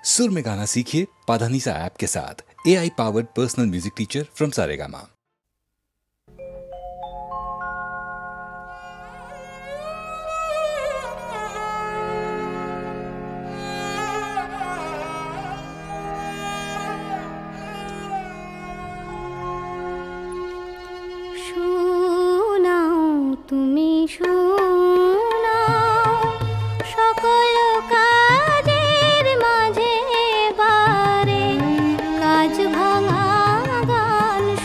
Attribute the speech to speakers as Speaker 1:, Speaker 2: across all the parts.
Speaker 1: सुर में गाना सीखिए पाधानीसा ऐप के साथ। AI powered personal music teacher from Saregama.
Speaker 2: ভাঙা গান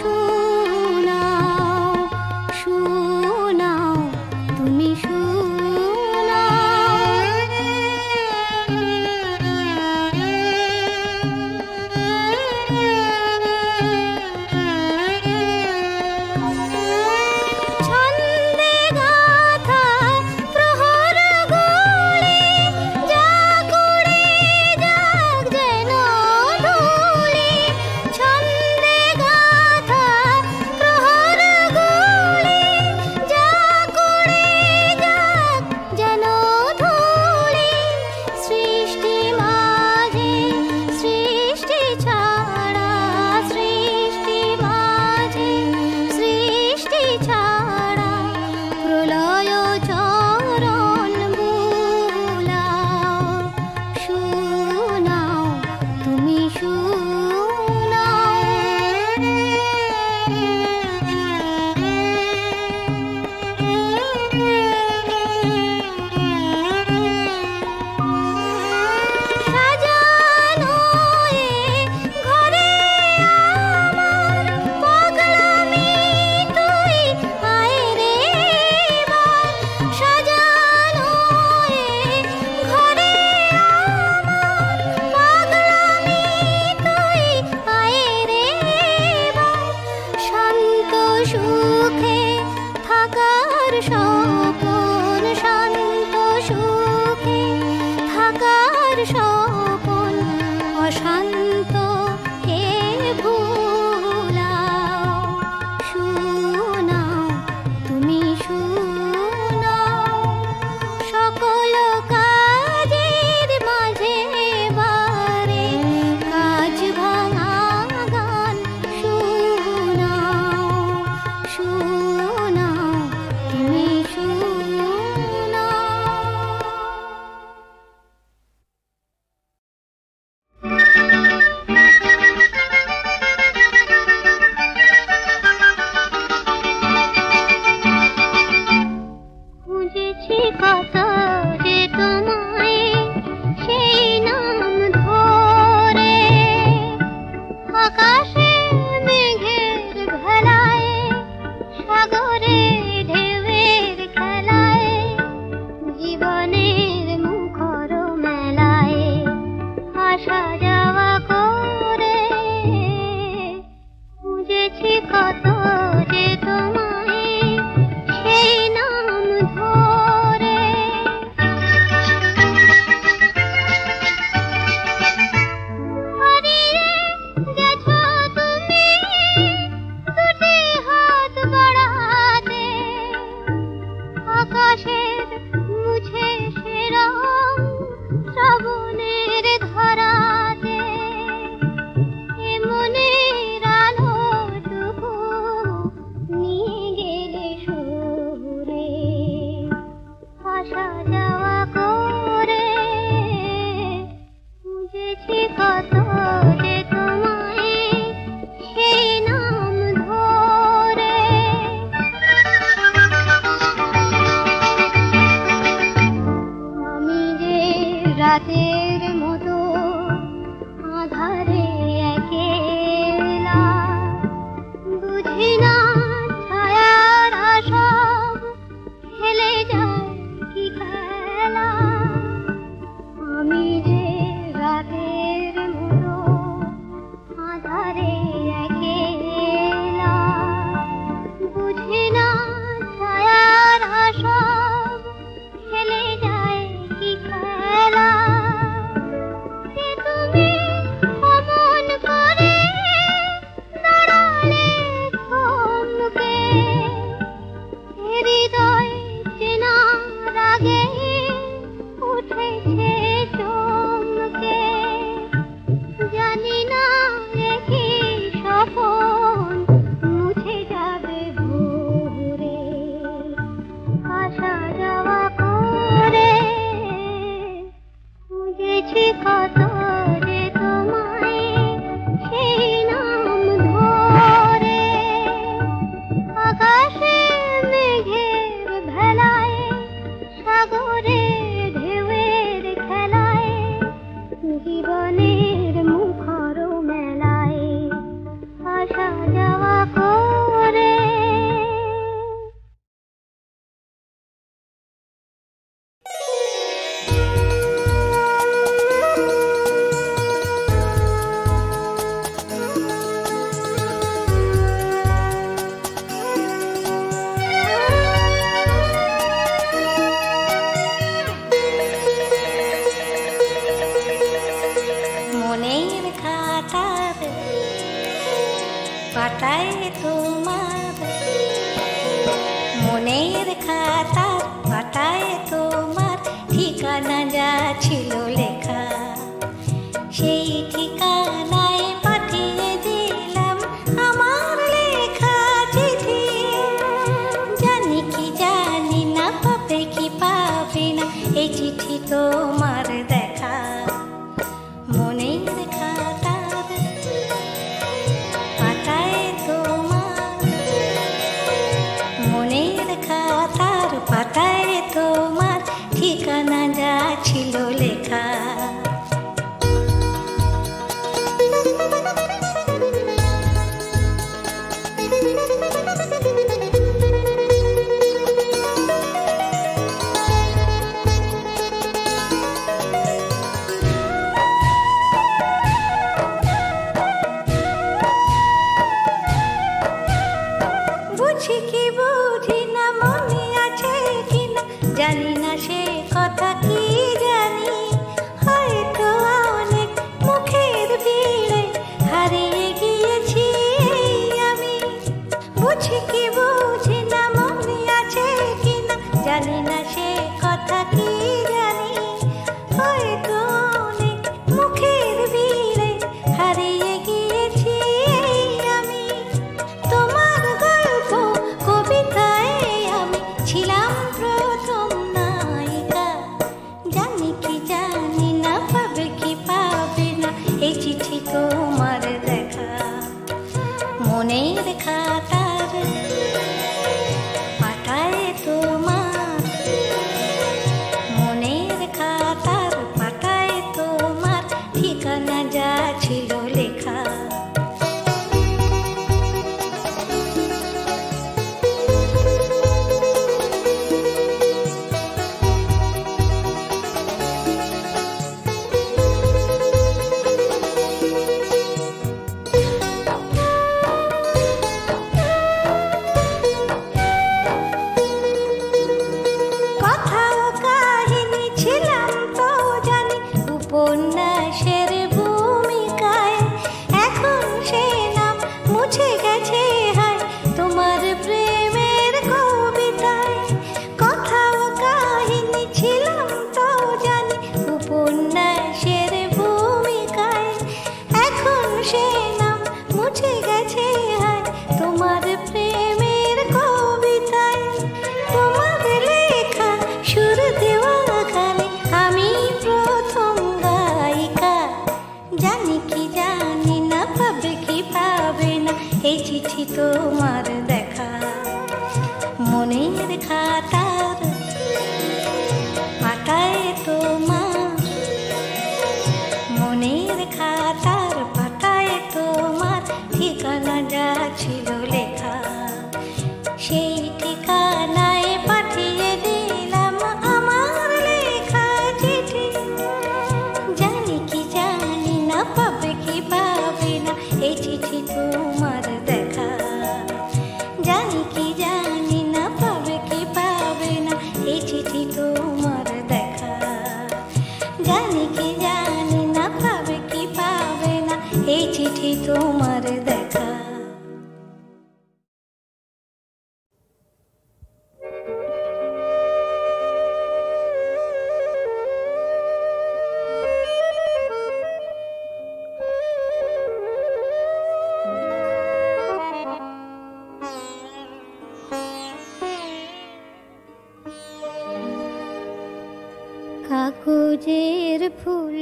Speaker 2: কাগজের ফুল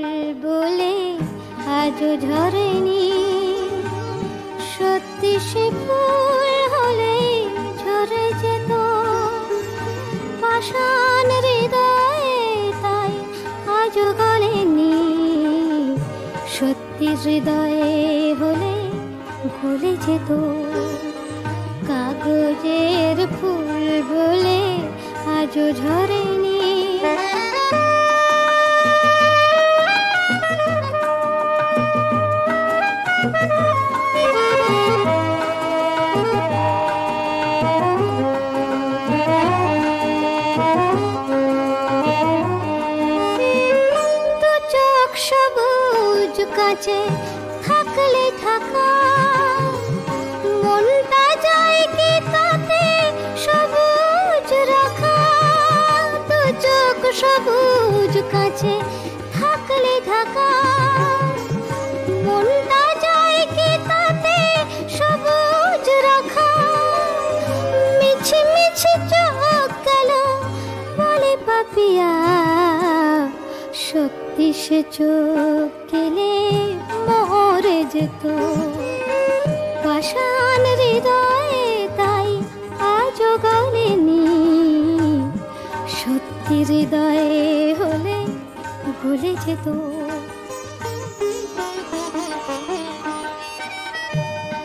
Speaker 2: বলে আজও ঝরেনি, সত্যি সে ফুল হলে ঝরে যেত পাষাণ হৃদয়ে, তাই আজও গলেনি। সত্যি হৃদয়ে হলে গলে যেত, কাগজের ফুল বলে আজও ঝরেনি। দু চোখ সবুজ কাছে থাকলে থাকা, মনটা যায় কি তাতে সবুজ রাখা। দু চোখ সবুজ কাছে থাকলে থাকা, মনটা যায় কি তাতে সবুজ রাখা। মিছি মিছি চোখ গেল বলে পাপিয়া, সত্যি সে চোখ গেলে মরে যেত পাষাণ হৃদয়ে, তাই আজও গলেনি। সত্যি হৃদয়ে হলে গলে যেত।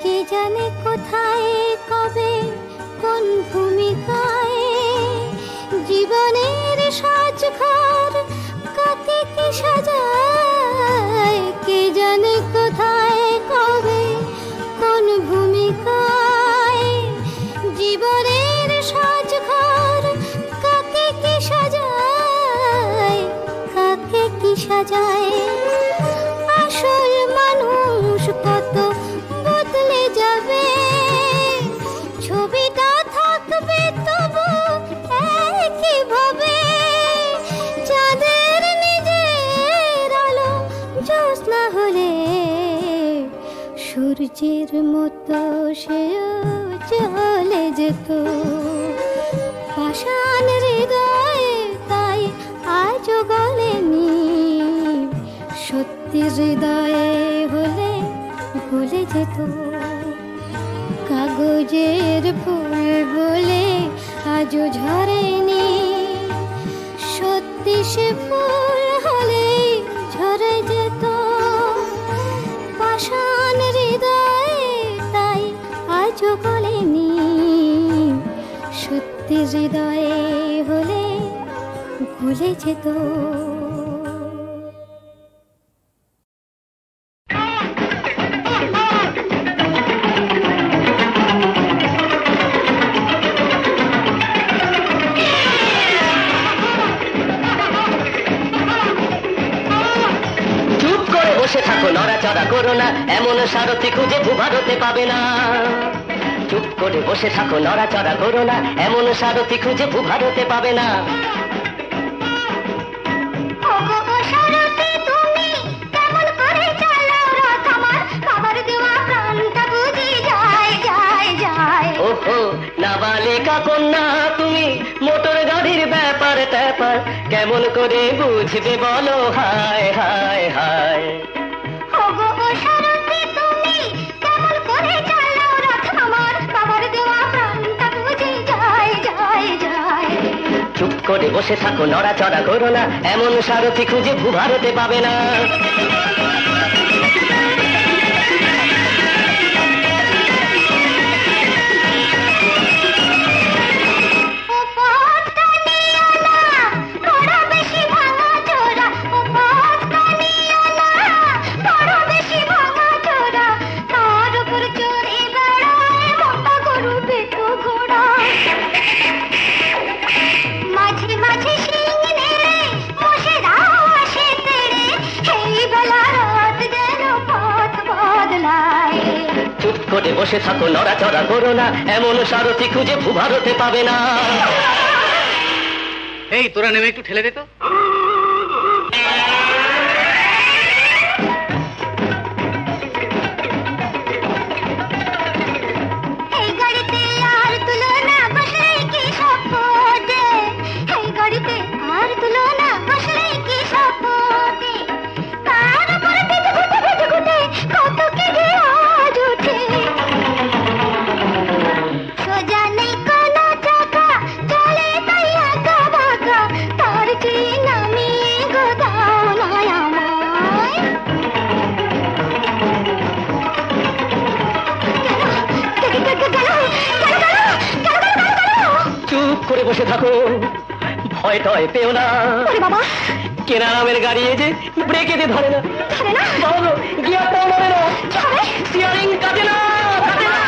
Speaker 2: কে জানে কোথায় কবে কোন ভূমিকায় জীবনের সাজঘর কাকে কি সাজায়। কে জানে কোথায় কবে কোন ভূমিকায় জীবনের সাজঘর কাকে কি সাজায়, কাকে কি সাজায়। আসল মানুষ কত বদলে যাবে, ছবিটা থাকবে তবু একইভাবে। চাঁদের নিজের আলো জ্যোৎস্না হলে সূর্যের মতো সেও চলে যেত পাষাণ হৃদয়ে, তাই আজও গলেনি। সত্যি হৃদয়ে হলে গলে যেত, কাগজের ফুল বলে আজও ঝরেনি। সত্যি সে ফুল হলে ঝরে যেত পাষাণ হৃদয়ে, তাই আজও গলেনি। সত্যি হৃদয়ে হলে গলে যেত।
Speaker 3: নড়াচড়া করো না, এমন সারথি খুঁজে ভূভারতে পাবে না। চুপ করে বসে থাকো, নড়াচড়া করো না, এমন সারথি খুঁজে ভূভারতে পাবে না। ওহো নাবালিকা কন্যা তুমি, মোটর গাড়ির ব্যাপার ট্যাপার কেমন করে বুঝবে বলো, হায় হায় হায়। চুপ করে বসে থাকো, নড়াচড়া করো না, এমন সারথি খুঁজে ভূভারতে পাবে না। করে বসে থাকো, নড়াচড়া করো না, এমন সারথি খুঁজে ভূভারতে পাবে না।
Speaker 4: এই তোরা নেমে একটু ঠেলে দে তো।
Speaker 2: আর তুলনা বসলে কি সপোটে।
Speaker 3: বসে থাকো, ভয় টয় পেও না।
Speaker 2: বাবা
Speaker 3: কেনা নামের গাড়ি এই যে ব্রেকেতে ধরে না,
Speaker 2: ধরে না
Speaker 3: বাবা গিয়ারটাও নড়ে না, স্টিয়ারিং কাটে না, কাটে না।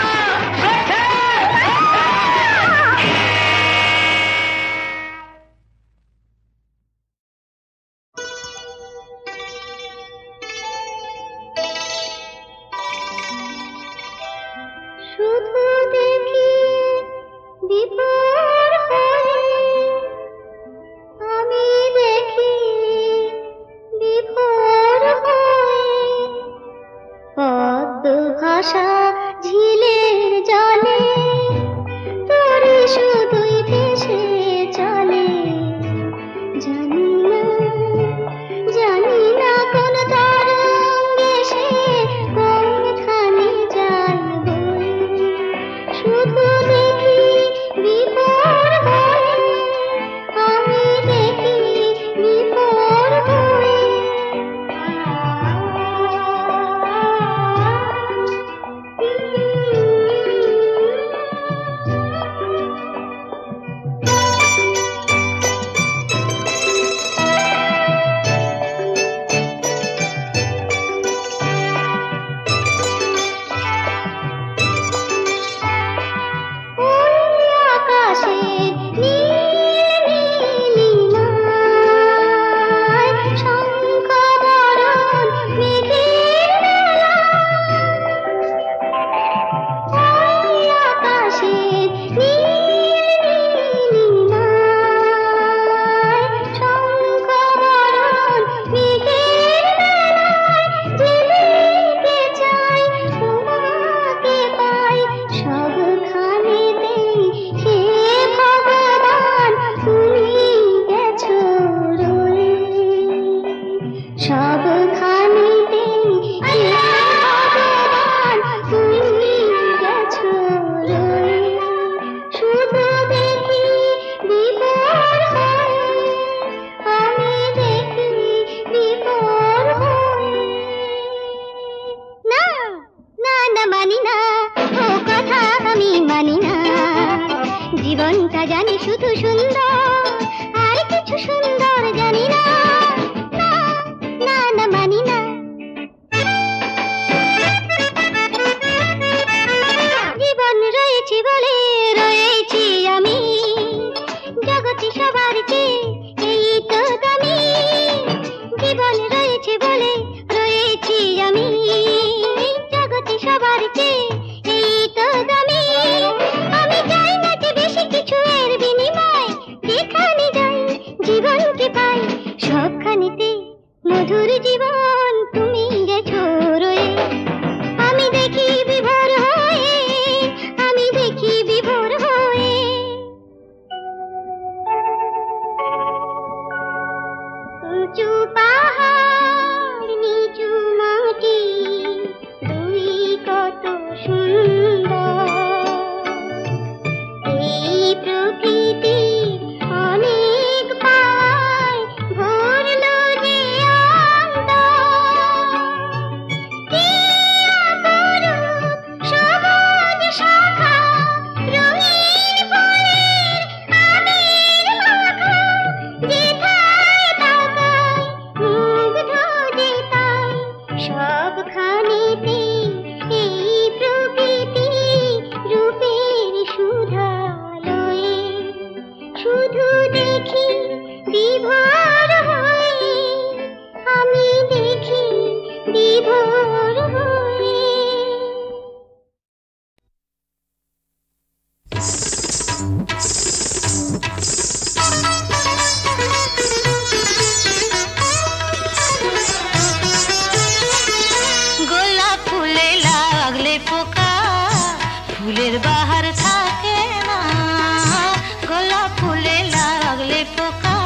Speaker 2: শুধু দেখি বিপর হয়ে, আমি দেখি বিভোর হয়ে, পদ্ম ভাষা ঝিলের জলে তোরে শুধুই ভেসে চলে। জানি না কোন তরঙ্গে সে কোনখানে যায় বয়ে। শুধু দেখি বিভোর হয়ে, আমি দেখি বিভোর হয়ে। জীবনটা জানি শুধু সুন্দর, আর কিছু সুন্দর জানি না। না না মানি না। জীবন রয়েছে বলে রয়েছি আমি, জগতে সবার চেয়ে এই তো দামি। জীবন রয়েছে বলে রয়েছি আমি, জগতে সবার চেয়ে এই তো দামি। আমি চাই না যে বেশি কিছু এর বিনিময়, যেখানে যাই জীবনকে পাই সবখানেতে মধুর জীবন তুমি গেছো রয়ে। আমি দেখি বিভোর হয়ে, আমি দেখি বিভোর হয়ে। উঁচু পাহাড় নিচু মাটি দুই কত সুন্দর, এই প্রকৃতি অনেক পায় ভরল যে অন্তর। কি অপরূপ সবুজ শাখা, রঙিন ফুলের আবির মাখা, যেথায় তাকাই মুগ্ধ যে তাই সবখানেতে এই প্রকৃতি রূপের সুধা লয়ে। শুধু দেখি বিভোর হয়ে, আমি দেখি বিভোর হয়ে। গোলাপ ফুলে লাগলে পোকা, ফুলের বাহার থাকে না। গোলাপ ফুলে লাগলে পোকা,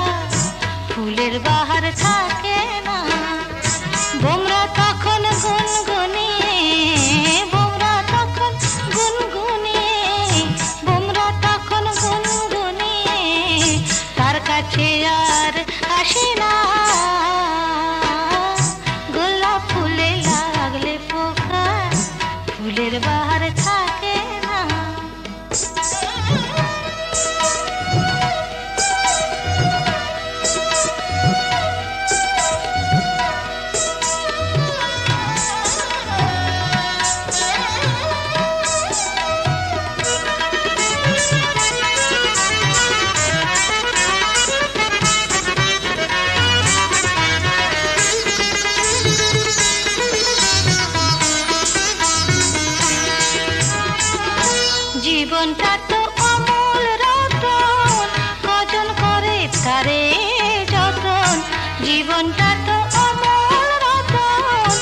Speaker 2: ফুলের বাহার থাকে না। বোমরা তখন গুনগুনিয়ে, বোমরা তখন গুনগুনিয়ে, বোমরা তখন গুনগুনিয়ে তার কাছে আর আসে না। গোলাপ ফুলে লাগলে পোকা, ফুলের বাহার থাকে না। জীবনটা তো অমূল রতন, কজন করে তারে যতন। জীবনটা তো অমূল রতন,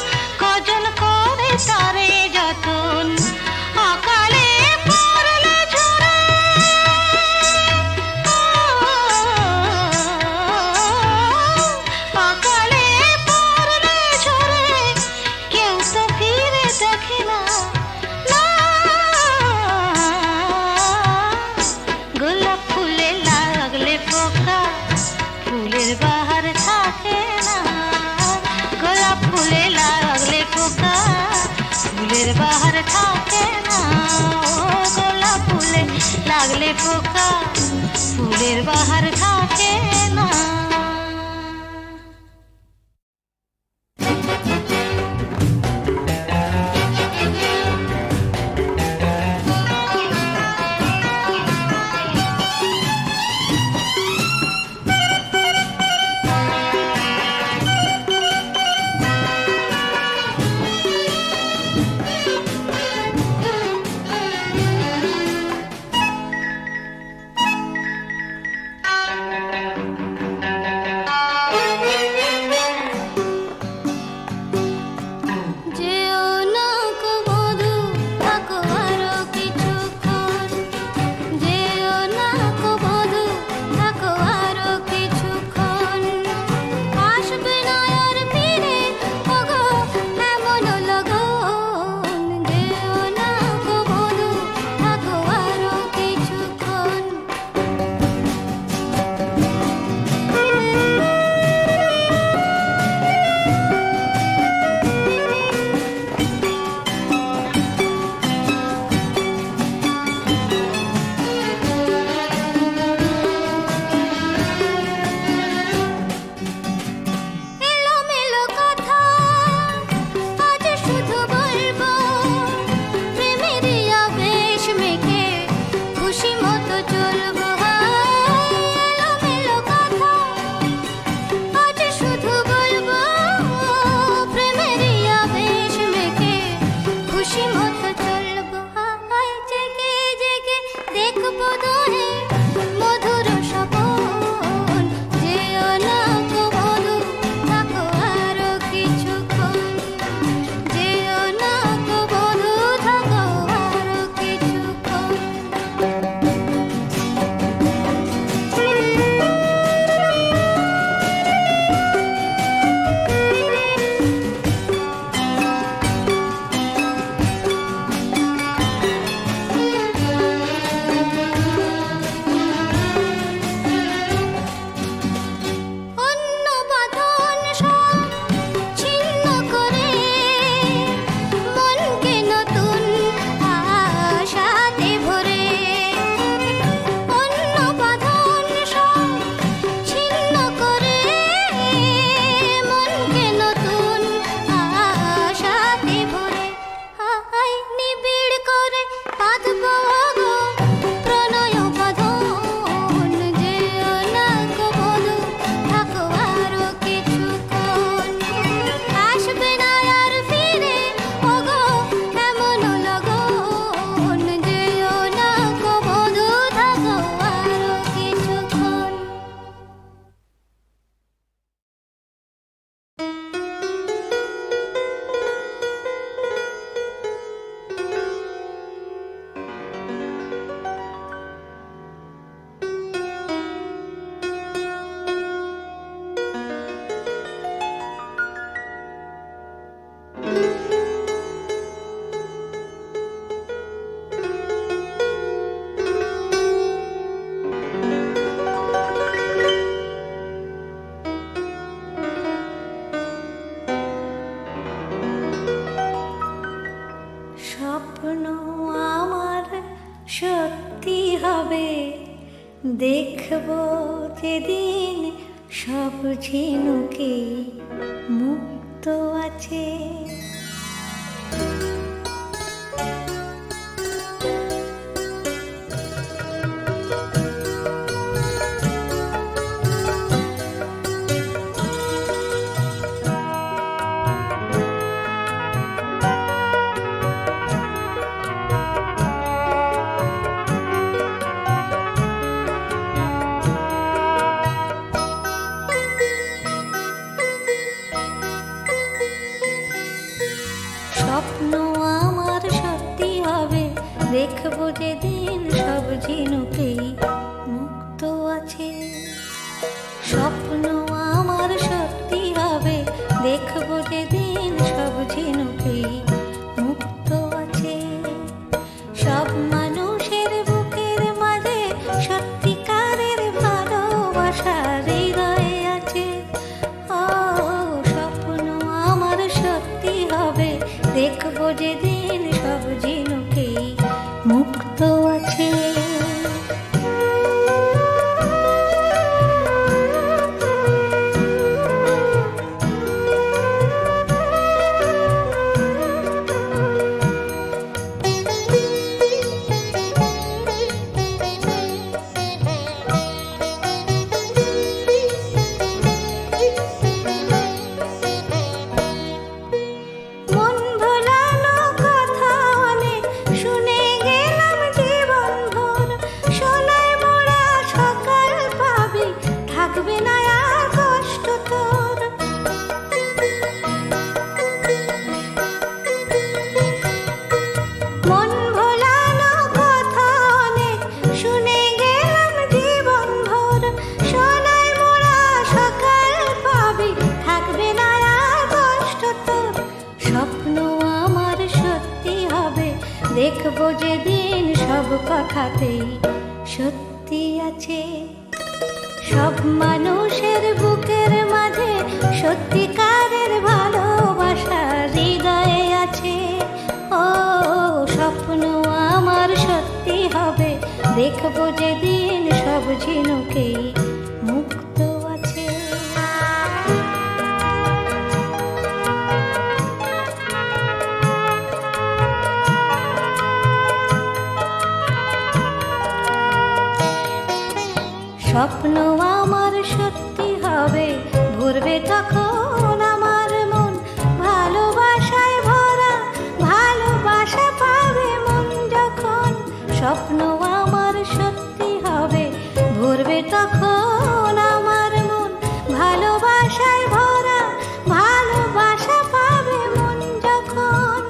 Speaker 2: কজন করে তারে যতন। অকালে পড়লে ঝরে, অকালে পড়লে ঝরে, কেউ তো ফিরে দেখে না। গোলাপ ফুলে লাগলে পোকা, ফুলের বাহার থাকে না। গোলাপ ফুলে লাগলে পোকা, ফুলের বাহার থাকে না। গোলাপ ফুলে লাগলে পোকা, ফুলের বাহার থাকে না।
Speaker 5: সত্যি হবে দেখব যেদিন সব ঝিনুকে মুক্ত আছে। স্বপ্ন আমার সত্যি হবে, দেখবো যেদিন সব ঝিনুকেই মুক্ত আছে। স্বপ্ন আমার সত্যি হবে, দেখবো যেদিন সব ঝিনুকেই মুক্ত আছে। সব মানুষের বুকের মাঝে সত্যিকারের ভালোবাসা হৃদয়ে আছে। ও স্বপ্ন আমার সত্যি হবে, দেখবো যেদিন সব ঝিনুকেই মুক্ত আছে। দেখবো যেদিন সব কথাতেই সত্যি আছে। সব মানুষের বুকের মাঝে সত্যিকারের ভালোবাসা হৃদয়ে আছে। ও স্বপ্ন আমার সত্যি হবে, দেখবো যেদিন সব ঝিনুকেই মুক্ত আছে। স্বপ্ন আমার সত্যি হবে, ভরবে তখন আমার মন ভালোবাসায় ভরা, ভালোবাসা পাবে মন যখন। স্বপ্ন আমার সত্যি হবে, ভরবে তখন আমার মন ভালোবাসায় ভরা, ভালোবাসা পাবে মন যখন।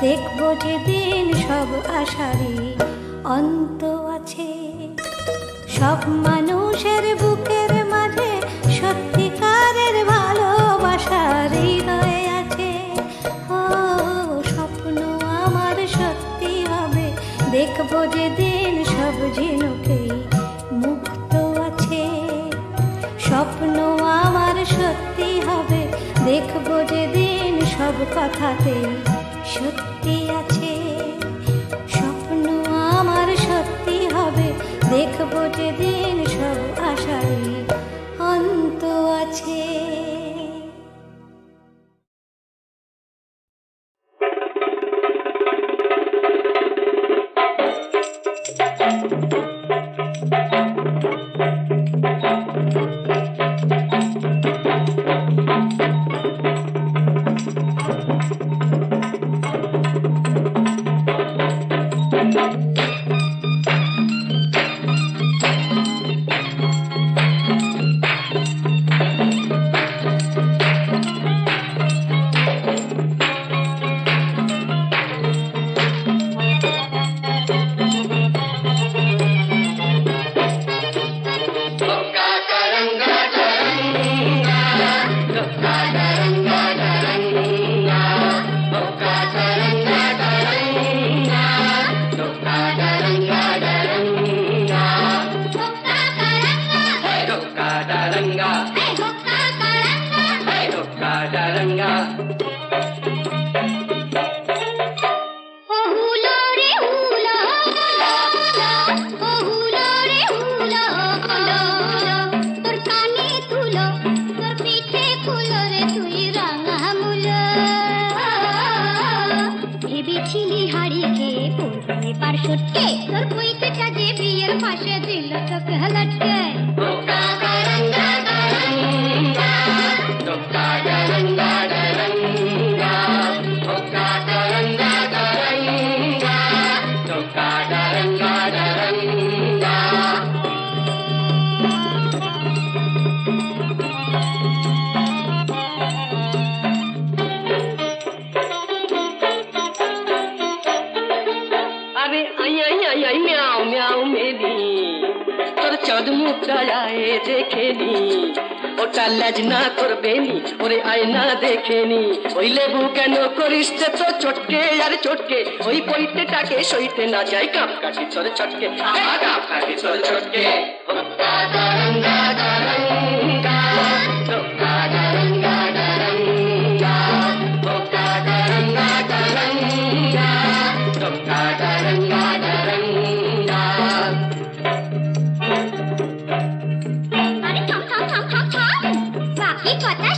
Speaker 5: দেখবো যেদিন সব আশারই অন্ত আছে। সব মানুষের বুকের মাঝে সত্যিকারের ভালোবাসা হৃদয়ে আছে। ও স্বপ্ন আমার সত্যি হবে, দেখবো যেদিন সব ঝিনুকেই মুক্ত আছে। স্বপ্ন আমার সত্যি হবে, দেখবো যেদিন সব কথাতেই সত্যি আছে। স্বপ্ন আমার সত্যি হবে, দেখবো যেদিন সব আশারই অন্ত আছে।
Speaker 2: ফাঁসে দিল তোকে লটকে
Speaker 3: দেখেনি ওটা লাজ না করবেনি ওরে আয়না দেখেনি ওই লেবু কেন করিস তো চটকে আর চটকে ওই পৈতেটাকে সইতে না যায় কাপ কাটি তোর চটকে কাপ কাটি তোর চটকে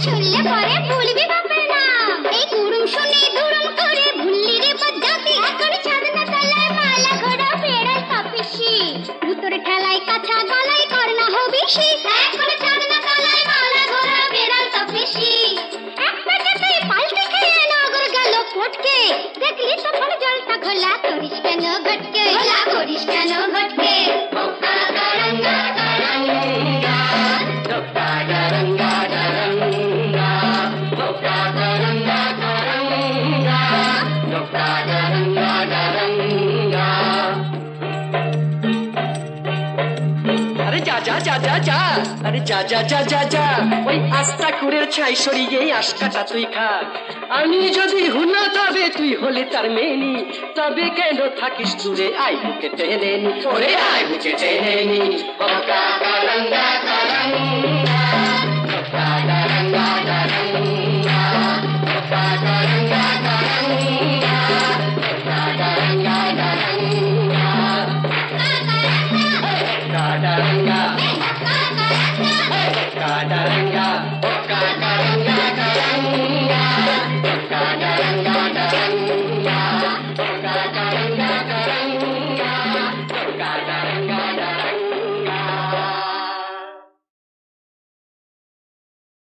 Speaker 2: শুনলে পরে ভুলবি বাপের নাম এই দুরুম শুনে দুরুম করে ভুললি রে বজ্জাতি এখন ছাদনা তলায় মালা ঘোড়া বেড়াল কাপিসি ভুতরে ঠেলায় কাছা গলায় করনা হবিসি এখন ছাদনা তলায় মালা ঘোড়া বেড়াল কাপিসি এক পেটেতে পাল্টে খেয়ে নগর গেল ফটকে দেখলি তখন জলটা ঘোলা করিস কেন ঘটকে ঘোলা করিস কেন ঘটকে
Speaker 3: আরে যা যা যা যা যা ওই আস্তা কুড়ের ছাই সরিয়ে আস্তাটা তুই খা আমি যদি হুনা তবে তুই হলে তার মেনি তবে কেন থাকিস দূরে আই বুকে টেনে নি ওরে আই বুকে টেনে নি